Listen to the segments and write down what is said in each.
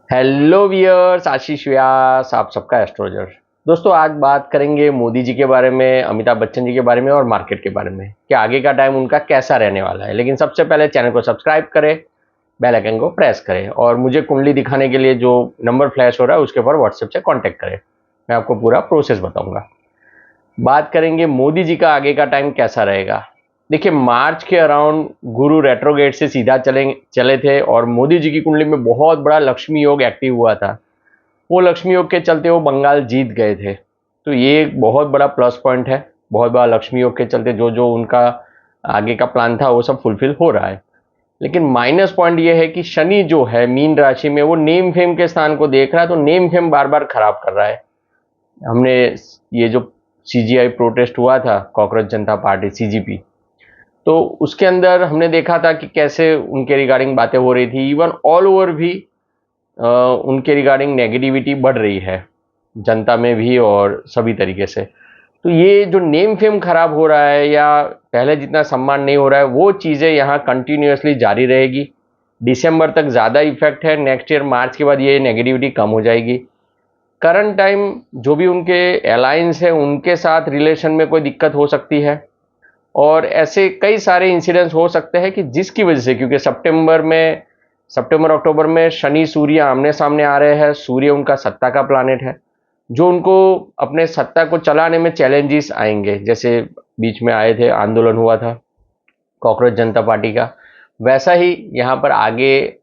Hello wears, आशीष व्यास आप सबका astrologer. दोस्तों, आज बात करेंगे मोदी जी के बारे में, अमिताभ बच्चन जी के बारे में और मार्केट के बारे में कि आगे का टाइम उनका कैसा रहने वाला है। लेकिन सबसे पहले चैनल को सब्सक्राइब करें, बेल आइकन को प्रेस करें और मुझे कुंडली दिखाने के लिए जो नंबर फ्लैश हो रहा है उसके ऊपर व्हाट्सएप से कॉन्टैक्ट करें। मैं आपको पूरा प्रोसेस बताऊंगा। बात करेंगे मोदी जी का आगे का टाइम कैसा रहेगा। देखिए, मार्च के अराउंड गुरु रेट्रोगेट से सीधा चले थे और मोदी जी की कुंडली में बहुत बड़ा लक्ष्मी योग एक्टिव हुआ था। वो लक्ष्मी योग के चलते वो बंगाल जीत गए थे, तो ये एक बहुत बड़ा प्लस पॉइंट है। बहुत बड़ा लक्ष्मी योग के चलते जो जो उनका आगे का प्लान था वो सब फुलफिल हो रहा है। लेकिन माइनस पॉइंट ये है कि शनि जो है मीन राशि में वो नेम फेम के स्थान को देख रहा है, तो नेम फेम बार बार खराब कर रहा है। हमने ये जो सीजीआई प्रोटेस्ट हुआ था, कॉकरोच जनता पार्टी सीजीपी, तो उसके अंदर हमने देखा था कि कैसे उनके रिगार्डिंग बातें हो रही थी। इवन ऑल ओवर भी उनके रिगार्डिंग नेगेटिविटी बढ़ रही है जनता में भी और सभी तरीके से। तो ये जो नेम फेम खराब हो रहा है या पहले जितना सम्मान नहीं हो रहा है, वो चीज़ें यहाँ कंटिन्यूसली जारी रहेगी। दिसंबर तक ज़्यादा इफेक्ट है, नेक्स्ट ईयर मार्च के बाद ये नेगेटिविटी कम हो जाएगी। करंट टाइम जो भी उनके अलायंस है उनके साथ रिलेशन में कोई दिक्कत हो सकती है और ऐसे कई सारे इंसिडेंट्स हो सकते हैं कि जिसकी वजह से, क्योंकि सितंबर अक्टूबर में शनि सूर्य आमने सामने आ रहे हैं। सूर्य उनका सत्ता का प्लानेट है, जो उनको अपने सत्ता को चलाने में चैलेंजेस आएंगे। जैसे बीच में आए थे, आंदोलन हुआ था कॉकरोच जनता पार्टी का, वैसा ही यहाँ पर आगे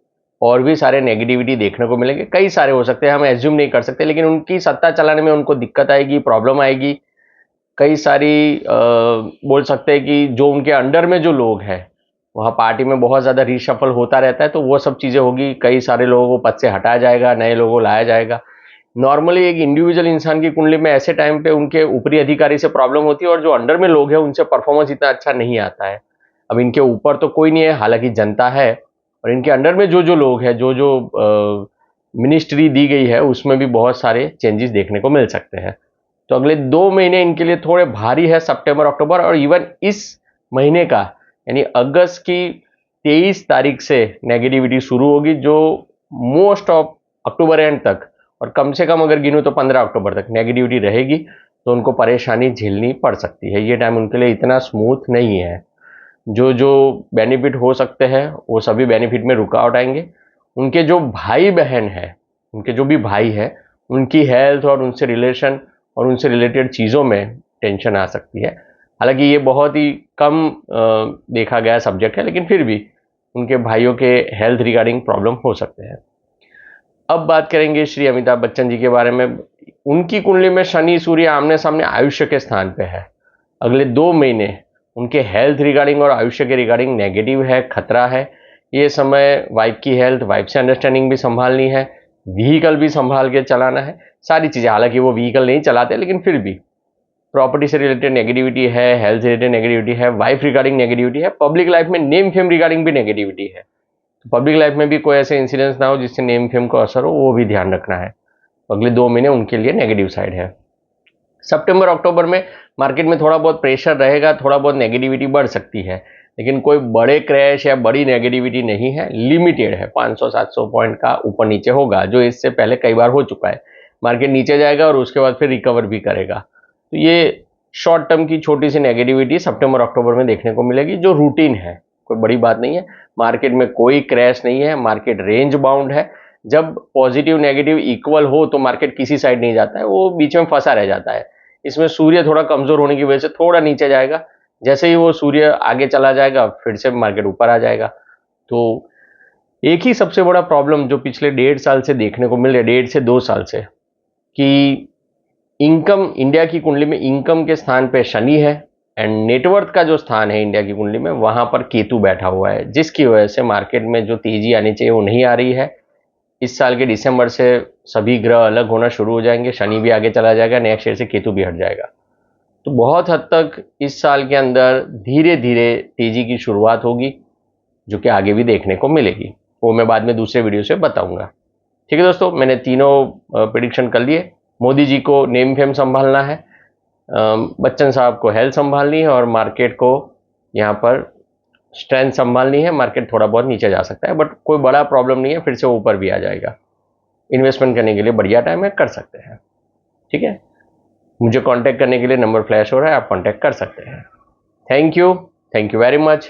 और भी सारे नेगेटिविटी देखने को मिलेंगे। कई सारे हो सकते हैं, हम एज्यूम नहीं कर सकते, लेकिन उनकी सत्ता चलाने में उनको दिक्कत आएगी, प्रॉब्लम आएगी। कई सारी बोल सकते हैं कि जो उनके अंडर में जो लोग हैं, वहाँ पार्टी में बहुत ज़्यादा रीशफल होता रहता है, तो वो सब चीज़ें होगी। कई सारे लोगों को पद से हटाया जाएगा, नए लोगों को लाया जाएगा। नॉर्मली एक इंडिविजुअल इंसान की कुंडली में ऐसे टाइम पे उनके ऊपरी अधिकारी से प्रॉब्लम होती है और जो अंडर में लोग हैं उनसे परफॉर्मेंस इतना अच्छा नहीं आता है। अब इनके ऊपर तो कोई नहीं है, हालांकि जनता है, और इनके अंडर में जो जो लोग हैं, जो जो मिनिस्ट्री दी गई है, उसमें भी बहुत सारे चेंजेस देखने को मिल सकते हैं। तो अगले 2 महीने इनके लिए थोड़े भारी है, सितंबर अक्टूबर, और इवन इस महीने का यानी अगस्त की 23 तारीख से नेगेटिविटी शुरू होगी, जो मोस्ट ऑफ अक्टूबर एंड तक, और कम से कम अगर गिनूँ तो 15 अक्टूबर तक नेगेटिविटी रहेगी। तो उनको परेशानी झेलनी पड़ सकती है। ये टाइम उनके लिए इतना स्मूथ नहीं है। जो जो बेनिफिट हो सकते हैं वो सभी बेनिफिट में रुकावट आएंगे। उनके जो भाई बहन हैं, उनके जो भी भाई हैं, उनकी हेल्थ और उनसे रिलेशन और उनसे रिलेटेड चीज़ों में टेंशन आ सकती है। हालांकि ये बहुत ही कम देखा गया सब्जेक्ट है, लेकिन फिर भी उनके भाइयों के हेल्थ रिगार्डिंग प्रॉब्लम हो सकते हैं। अब बात करेंगे श्री अमिताभ बच्चन जी के बारे में। उनकी कुंडली में शनि सूर्य आमने सामने आयुष्य के स्थान पे है। अगले 2 महीने उनके हेल्थ रिगार्डिंग और आयुष्य के रिगार्डिंग नेगेटिव है, खतरा है। ये समय वाइफ की हेल्थ, वाइफ से अंडरस्टैंडिंग भी संभालनी है, व्हीकल भी संभाल के चलाना है, सारी चीज़ें। हालांकि वो व्हीकल नहीं चलाते, लेकिन फिर भी प्रॉपर्टी से रिलेटेड नेगेटिविटी है, हेल्थ से रिलेटेड नेगेटिविटी है, वाइफ रिगार्डिंग नेगेटिविटी है, पब्लिक लाइफ में नेम फेम रिगार्डिंग भी नेगेटिविटी है। पब्लिक लाइफ में भी कोई ऐसे इंसिडेंट्स ना हो जिससे नेम फेम को असर हो, वो भी ध्यान रखना है। अगले 2 महीने उनके लिए नेगेटिव साइड है। सितंबर अक्टूबर में मार्केट में थोड़ा बहुत प्रेशर रहेगा, थोड़ा बहुत नेगेटिविटी बढ़ सकती है, लेकिन कोई बड़े क्रैश या बड़ी नेगेटिविटी नहीं है, लिमिटेड है। 500-700 पॉइंट का ऊपर नीचे होगा, जो इससे पहले कई बार हो चुका है। मार्केट नीचे जाएगा और उसके बाद फिर रिकवर भी करेगा। तो ये शॉर्ट टर्म की छोटी सी नेगेटिविटी सितंबर अक्टूबर में देखने को मिलेगी, जो रूटीन है, कोई बड़ी बात नहीं है। मार्केट में कोई क्रैश नहीं है, मार्केट रेंज बाउंड है। जब पॉजिटिव नेगेटिव इक्वल हो तो मार्केट किसी साइड नहीं जाता है, वो बीच में फंसा रह जाता है। इसमें सूर्य थोड़ा कमजोर होने की वजह से थोड़ा नीचे जाएगा। जैसे ही वो सूर्य आगे चला जाएगा फिर से मार्केट ऊपर आ जाएगा। तो एक ही सबसे बड़ा प्रॉब्लम जो पिछले 1.5 साल से देखने को मिल रहा है, 1.5 से 2 साल से, कि इनकम, इंडिया की कुंडली में इनकम के स्थान पे शनि है एंड नेटवर्थ का जो स्थान है इंडिया की कुंडली में, वहां पर केतु बैठा हुआ है, जिसकी वजह से मार्केट में जो तेजी आनी चाहिए वो नहीं आ रही है। इस साल के दिसंबर से सभी ग्रह अलग होना शुरू हो जाएंगे, शनि भी आगे चला जाएगा, नेक्स्ट ईयर से केतु भी हट जाएगा। तो बहुत हद तक इस साल के अंदर धीरे धीरे तेजी की शुरुआत होगी, जो कि आगे भी देखने को मिलेगी। वो मैं बाद में दूसरे वीडियो से बताऊंगा। ठीक है दोस्तों, मैंने तीनों प्रिडिक्शन कर लिए। मोदी जी को नेम फेम संभालना है, बच्चन साहब को हेल्थ संभालनी है और मार्केट को यहाँ पर स्ट्रेंथ संभालनी है। मार्केट थोड़ा बहुत नीचे जा सकता है, बट कोई बड़ा प्रॉब्लम नहीं है, फिर से ऊपर भी आ जाएगा। इन्वेस्टमेंट करने के लिए बढ़िया टाइम है, कर सकते हैं। ठीक है, मुझे कांटेक्ट करने के लिए नंबर फ्लैश हो रहा है, आप कांटेक्ट कर सकते हैं। Thank you very much.